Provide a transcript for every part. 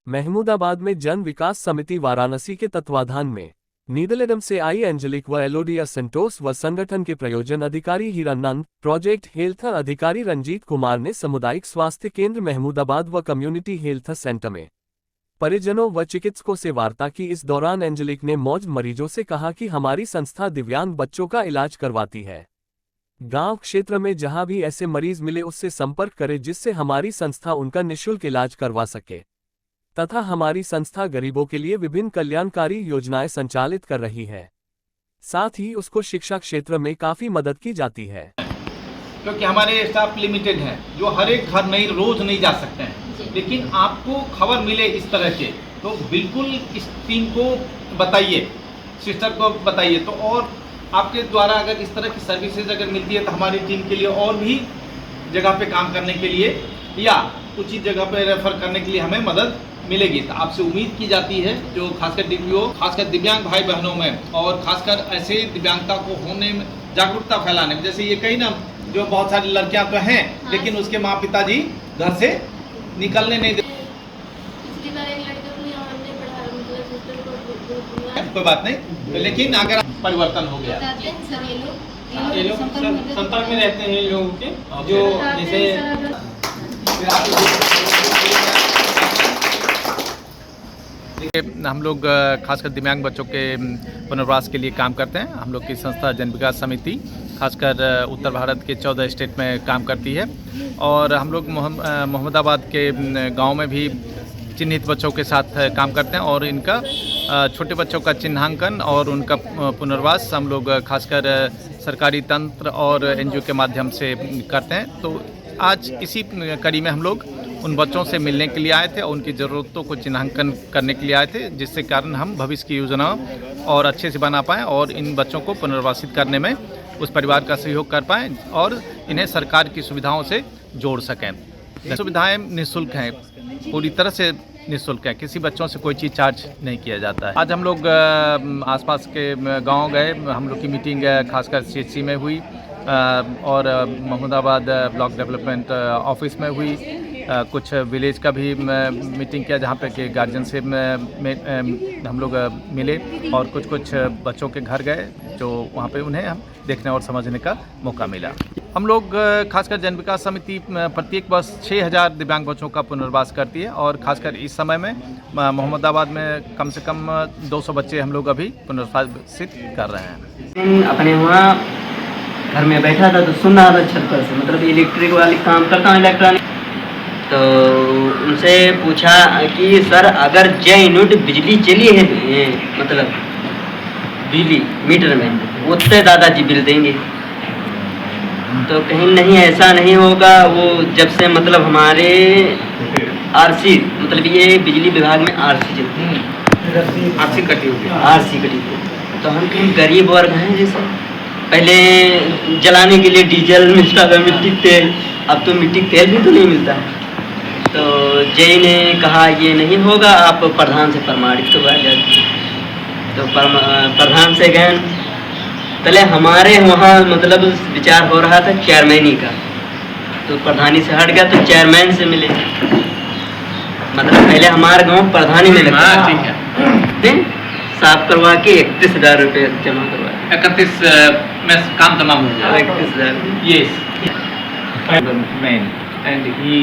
महमूदाबाद में जन विकास समिति वाराणसी के तत्वाधान में नीदरलैंड से आई एंजेलिक व एलोडिया सेंटोस व संगठन के प्रयोजन अधिकारी हीरानंद, प्रोजेक्ट हेल्थ अधिकारी रंजीत कुमार ने सामुदायिक स्वास्थ्य केंद्र महमूदाबाद व कम्युनिटी हेल्थ सेंटर में परिजनों व चिकित्सकों से वार्ता की। इस दौरान एंजेलिक ने मौज मरीजों से कहा कि हमारी संस्था दिव्यांग बच्चों का इलाज करवाती है। गांव क्षेत्र में जहां भी ऐसे मरीज मिले उससे संपर्क करें जिससे हमारी संस्था उनका निःशुल्क इलाज करवा सके तथा हमारी संस्था गरीबों के लिए विभिन्न कल्याणकारी योजनाएं संचालित कर रही है। साथ ही उसको शिक्षा क्षेत्र में काफी मदद की जाती है, क्योंकि हमारे स्टाफ लिमिटेड हैं जो हर एक घर नहीं रोज नहीं जा सकते हैं, लेकिन आपको खबर मिले इस तरह के तो बिल्कुल इस टीम को बताइए, सिस्टर को बताइए। तो और आपके द्वारा अगर इस तरह की सर्विसेज अगर मिलती है तो हमारी टीम के लिए और भी जगह पे काम करने के लिए या उचित जगह पे रेफर करने के लिए हमें मदद मिलेगी। तो आपसे उम्मीद की जाती है जो खासकर डीपीओ, खासकर दिव्यांग भाई बहनों में और खासकर ऐसे दिव्यांगता को होने में जागरूकता फैलाने में, जैसे ये कहीं ना जो बहुत सारी लड़कियां तो हैं लेकिन उसके माँ पिताजी घर से निकलने नहीं देते। कोई बात नहीं, लेकिन अगर परिवर्तन हो गया, ये लोग संपर्क में रहते हैं लोगों के जो जैसे हम लोग खासकर दिव्यांग बच्चों के पुनर्वास के लिए काम करते हैं। हम लोग की संस्था जन विकास समिति खासकर उत्तर भारत के 14 स्टेट में काम करती है और हम लोग मोहम्मदाबाद के गांव में भी चिन्हित बच्चों के साथ काम करते हैं और इनका छोटे बच्चों का चिन्हांकन और उनका पुनर्वास हम लोग खासकर सरकारी तंत्र और एनजीओ के माध्यम से करते हैं। तो आज इसी कड़ी में हम लोग उन बच्चों से मिलने के लिए आए थे और उनकी ज़रूरतों को चिन्हांकन करने के लिए आए थे, जिससे कारण हम भविष्य की योजना और अच्छे से बना पाएँ और इन बच्चों को पुनर्वासित करने में उस परिवार का सहयोग कर पाएँ और इन्हें सरकार की सुविधाओं से जोड़ सकें। सुविधाएं निःशुल्क हैं, पूरी तरह से निःशुल्क है, किसी बच्चों से कोई चीज़ चार्ज नहीं किया जाता है। आज हम लोग आसपास के गांव गए, हम लोग की मीटिंग खासकर सीएचसी में हुई और मोहम्मदाबाद ब्लॉक डेवलपमेंट ऑफिस में हुई। कुछ विलेज का भी मीटिंग किया जहाँ पे कि गार्जियन से हम लोग मिले और कुछ बच्चों के घर गए जो वहाँ पे उन्हें हम देखने और समझने का मौका मिला। हम लोग खासकर जन विकास समिति प्रत्येक वर्ष 6000 दिव्यांग बच्चों का पुनर्वास करती है और खासकर इस समय में मोहम्मदाबाद में कम से कम 200 बच्चे हम लोग अभी पुनर्वासित कर रहे हैं। अपने वहाँ घर में बैठा था तो सुन रहा था छत पर से, मतलब इलेक्ट्रिक वाली काम करता हूँ इलेक्ट्रॉनिक। तो उनसे पूछा कि सर अगर जय यूनिट बिजली चली है मतलब बिजली मीटर में उतने दादाजी बिल देंगे। तो कहीं नहीं, ऐसा नहीं होगा। वो जब से मतलब हमारे आरसी मतलब ये बिजली विभाग में आरसी चलती है, आरसी कटी हुई, तो हम कहीं गरीब वर्ग हैं, जैसे पहले जलाने के लिए डीजल मिलता था, मिट्टी तेल, अब तो मिट्टी तेल भी तो नहीं मिलता है। तो जय ने कहा ये नहीं होगा, आप प्रधान से प्रमाणित करवा जाए। तो प्रधान से गए, पहले हमारे वहाँ मतलब विचार हो रहा था चेयरमैनी का, तो प्रधानी से हट गया तो चेयरमैन से मिले। मतलब पहले हमारे गाँव प्रधानी में लगा, ठीक है, साफ करवा के 31,000 रुपये जमा करवाया। 31 में काम तमाम हो गया। 31,000 yes and he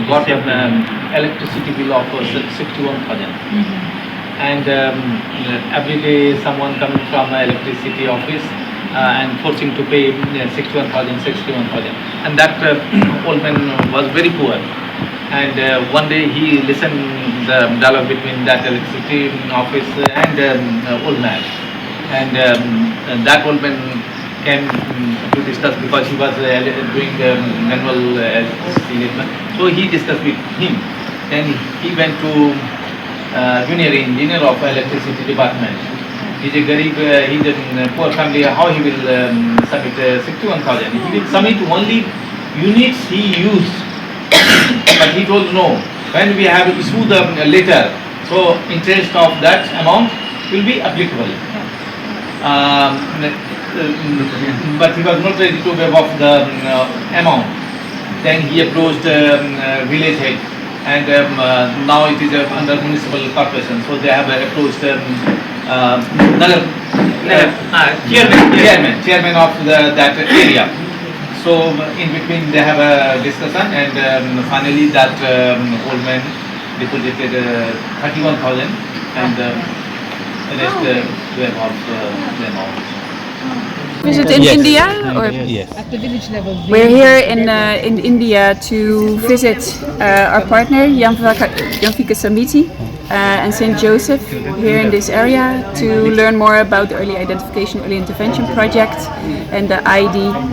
got an electricity bill of 61,000 and every day someone coming from electricity office and forcing to pay 61,000 and that old man was very poor and one day he listened the dialogue between that electricity office and old man and that old man came to discuss because he was doing manual so he discussed with him and he went to junior engineer of electricity department. He's a garib, he's a poor family, how he will submit 61,000? He will submit only units he used but he told no, when we have issued the letter, so interest of that amount will be applicable. but he was not ready to waive off the amount. Then he approached village head, and now it is under municipal corporation. So they have approached chairman of that area. So in between they have a discussion, and finally that old man deposited 31,000, and the rest were of the amount. Visit in India, or we're here in India to visit our partner Janvika Samiti and St. Joseph here in this area to learn more about the Early Identification, Early Intervention project and the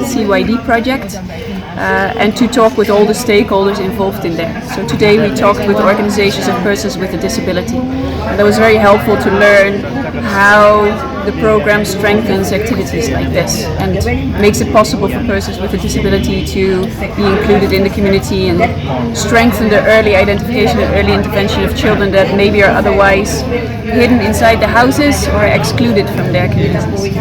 CYD project, and to talk with all the stakeholders involved in there. So today we talked with organizations of persons with a disability, and that was very helpful to learn how the program strengthens activities like this and makes it possible for persons with a disability to be included in the community and strengthen the early identification and early intervention of children that maybe are otherwise hidden inside the houses or excluded from their communities.